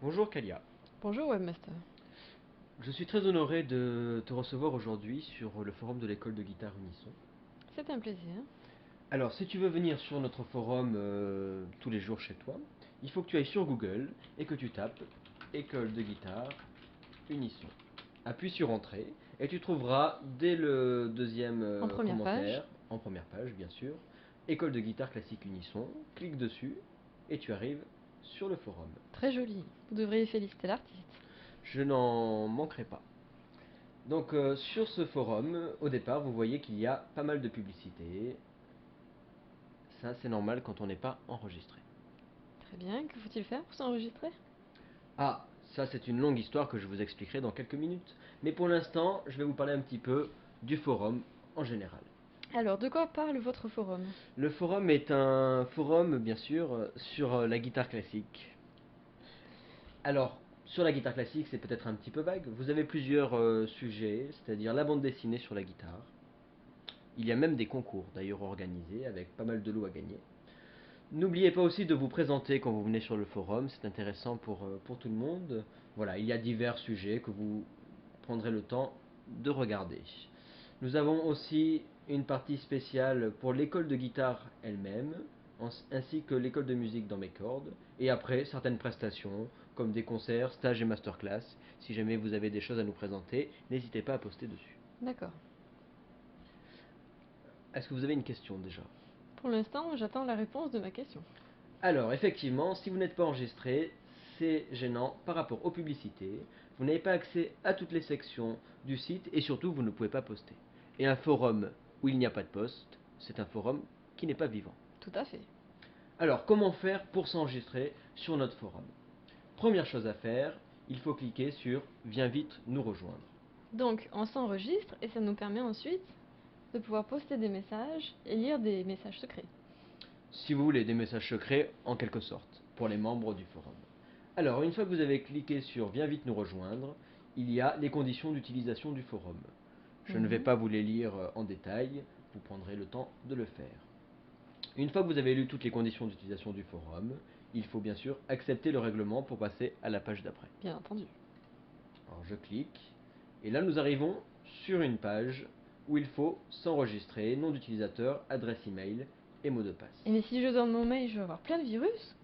Bonjour Kalia, Bonjour Webmaster. je suis très honoré de te recevoir aujourd'hui sur le forum de l'école de guitare Unisson. C'est un plaisir. Alors, si tu veux venir sur notre forum tous les jours chez toi, il faut que tu ailles sur Google et que tu tapes école de guitare Unisson. Appuie sur entrée et tu trouveras dès le deuxième En première page. commentaire, en première page bien sûr, école de guitare classique Unisson. Clique dessus et tu arrives sur le forum. Très joli. Vous devriez féliciter l'artiste. Je n'en manquerai pas. Donc sur ce forum, au départ, vous voyez qu'il y a pas mal de publicité. Ça, c'est normal quand on n'est pas enregistré. Très bien. Que faut-il faire pour s'enregistrer? Ah, ça c'est une longue histoire que je vous expliquerai dans quelques minutes. Mais pour l'instant, je vais vous parler un petit peu du forum en général. Alors, de quoi parle votre forum? Le forum est un forum, bien sûr, sur la guitare classique. Alors, sur la guitare classique, c'est peut-être un petit peu vague. Vous avez plusieurs sujets, c'est-à-dire la bande dessinée sur la guitare. Il y a même des concours d'ailleurs organisés avec pas mal de lots à gagner. N'oubliez pas aussi de vous présenter quand vous venez sur le forum, c'est intéressant pour tout le monde. Voilà, il y a divers sujets que vous prendrez le temps de regarder. Nous avons aussi une partie spéciale pour l'école de guitare elle-même, ainsi que l'école de musique dans mes cordes, et après certaines prestations comme des concerts, stages et masterclass. Si jamais vous avez des choses à nous présenter, n'hésitez pas à poster dessus. D'accord. Est-ce que vous avez une question déjà? Pour l'instant, j'attends la réponse de ma question. Alors, effectivement, si vous n'êtes pas enregistré, c'est gênant par rapport aux publicités. Vous n'avez pas accès à toutes les sections du site et surtout, vous ne pouvez pas poster. Et un forum où il n'y a pas de poste, c'est un forum qui n'est pas vivant. Tout à fait. Alors, comment faire pour s'enregistrer sur notre forum? Première chose à faire, il faut cliquer sur Viens vite nous rejoindre. Donc, on s'enregistre et ça nous permet ensuite de pouvoir poster des messages et lire des messages secrets. Si vous voulez des messages secrets, en quelque sorte, pour les membres du forum. Alors, une fois que vous avez cliqué sur Viens vite nous rejoindre, il y a les conditions d'utilisation du forum. Je ne vais Mhm. pas vous les lire en détail, vous prendrez le temps de le faire. Une fois que vous avez lu toutes les conditions d'utilisation du forum, il faut bien sûr accepter le règlement pour passer à la page d'après. Bien entendu. Alors je clique, et là nous arrivons sur une page où il faut s'enregistrer, nom d'utilisateur, adresse email et mot de passe. Et mais si je donne mon mail, je vais avoir plein de virus?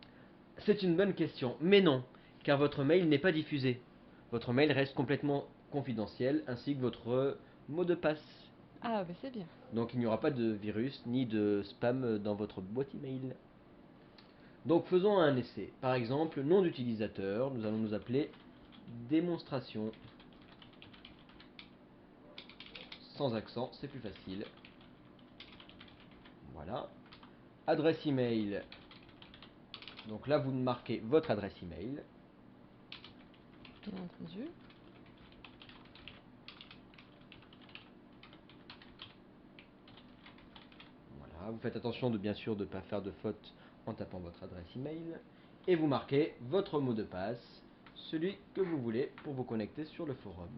C'est une bonne question, mais non, car votre mail n'est pas diffusé. Votre mail reste complètement confidentiel, ainsi que votre mot de passe. Ah, bah c'est bien. Donc il n'y aura pas de virus ni de spam dans votre boîte email. Donc faisons un essai. Par exemple, nom d'utilisateur, nous allons nous appeler démonstration sans accent, c'est plus facile. Voilà. Adresse email. Donc là, vous marquez votre adresse email. Bien entendu. Voilà. Vous faites attention de bien sûr de ne pas faire de faute en tapant votre adresse email. Et vous marquez votre mot de passe, celui que vous voulez pour vous connecter sur le forum.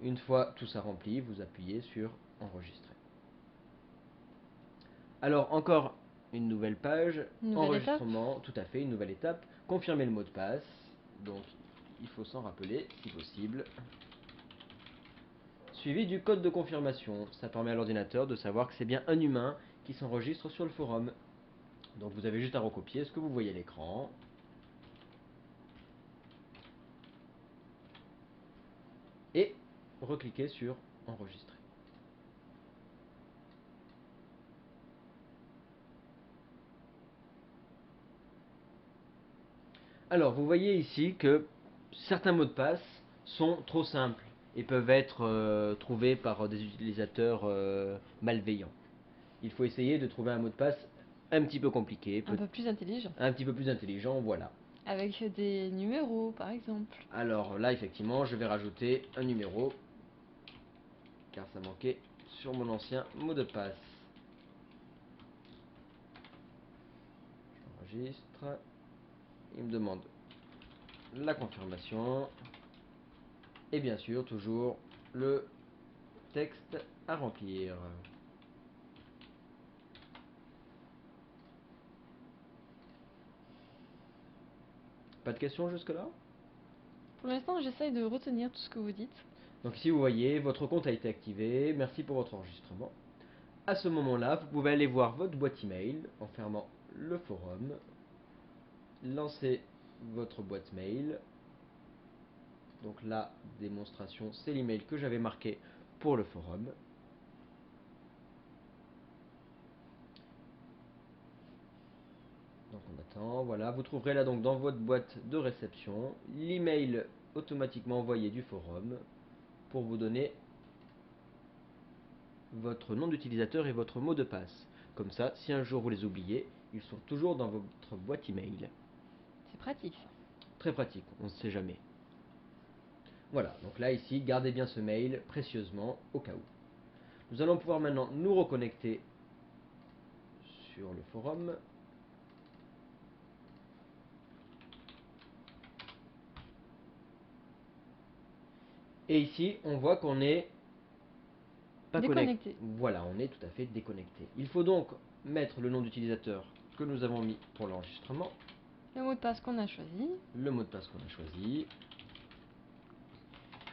Une fois tout ça rempli, vous appuyez sur enregistrer. Alors encore une nouvelle page, Une nouvelle étape. enregistrement, tout à fait, une nouvelle étape, confirmer le mot de passe, donc il faut s'en rappeler si possible, suivi du code de confirmation, ça permet à l'ordinateur de savoir que c'est bien un humain qui s'enregistre sur le forum. Donc vous avez juste à recopier ce que vous voyez à l'écran, et recliquer sur enregistrer. Alors vous voyez ici que certains mots de passe sont trop simples et peuvent être trouvés par des utilisateurs malveillants. Il faut essayer de trouver un mot de passe un petit peu compliqué, Un peu plus intelligent. un petit peu plus intelligent, voilà. Avec des numéros, par exemple. Alors là, effectivement, je vais rajouter un numéro, car ça manquait sur mon ancien mot de passe. J'enregistre. Il me demande la confirmation. Et bien sûr, toujours le texte à remplir. Pas de questions jusque-là? Pour l'instant, j'essaye de retenir tout ce que vous dites. Donc ici vous voyez, votre compte a été activé, merci pour votre enregistrement. À ce moment-là, vous pouvez aller voir votre boîte email en fermant le forum, lancer votre boîte mail. Donc la démonstration, c'est l'email que j'avais marqué pour le forum. Donc on attend, voilà, vous trouverez là donc dans votre boîte de réception l'email automatiquement envoyé du forum pour vous donner votre nom d'utilisateur et votre mot de passe. Comme ça, si un jour vous les oubliez, ils sont toujours dans votre boîte email. C'est pratique ça. Très pratique, on ne sait jamais. Voilà, donc là ici, gardez bien ce mail précieusement au cas où. Nous allons pouvoir maintenant nous reconnecter sur le forum. Et ici, on voit qu'on est pas connecté. Déconnecté. Voilà, on est tout à fait déconnecté. Il faut donc mettre le nom d'utilisateur que nous avons mis pour l'enregistrement, Le mot de passe qu'on a choisi. le mot de passe qu'on a choisi.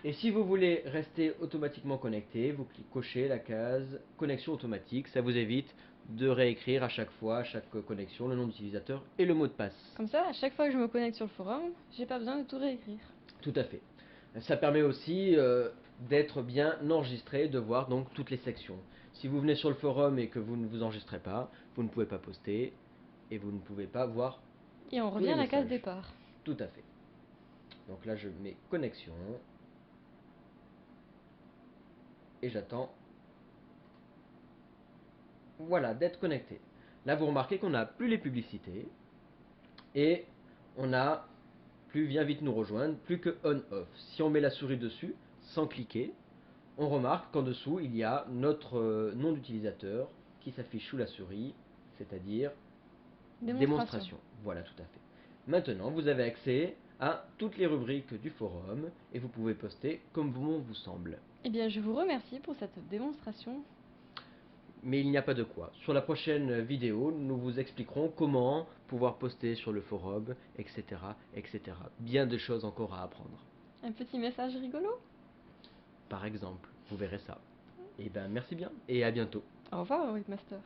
Et si vous voulez rester automatiquement connecté, vous cochez la case connexion automatique. Ça vous évite de réécrire à chaque fois, à chaque connexion, le nom d'utilisateur et le mot de passe. Comme ça, à chaque fois que je me connecte sur le forum, j'ai pas besoin de tout réécrire. Tout à fait. Ça permet aussi d'être bien enregistré, de voir donc toutes les sections. Si vous venez sur le forum et que vous ne vous enregistrez pas, vous ne pouvez pas poster et vous ne pouvez pas voir Et on tous revient les à la case messages. départ. Tout à fait. Donc là, je mets connexion et j'attends. Voilà, d'être connecté. Là, vous remarquez qu'on n'a plus les publicités et on n'a plus viens vite nous rejoindre, plus que on-off. Si on met la souris dessus, sans cliquer, on remarque qu'en dessous, il y a notre nom d'utilisateur qui s'affiche sous la souris, c'est-à-dire démonstration. Voilà, tout à fait. Maintenant, vous avez accès à toutes les rubriques du forum et vous pouvez poster comme bon vous semble. Eh bien, je vous remercie pour cette démonstration. Mais il n'y a pas de quoi. Sur la prochaine vidéo, nous vous expliquerons comment pouvoir poster sur le forum, etc., etc. Bien de choses encore à apprendre. Un petit message rigolo. Par exemple, vous verrez ça. Et ben merci bien et à bientôt. Au revoir, Webmaster.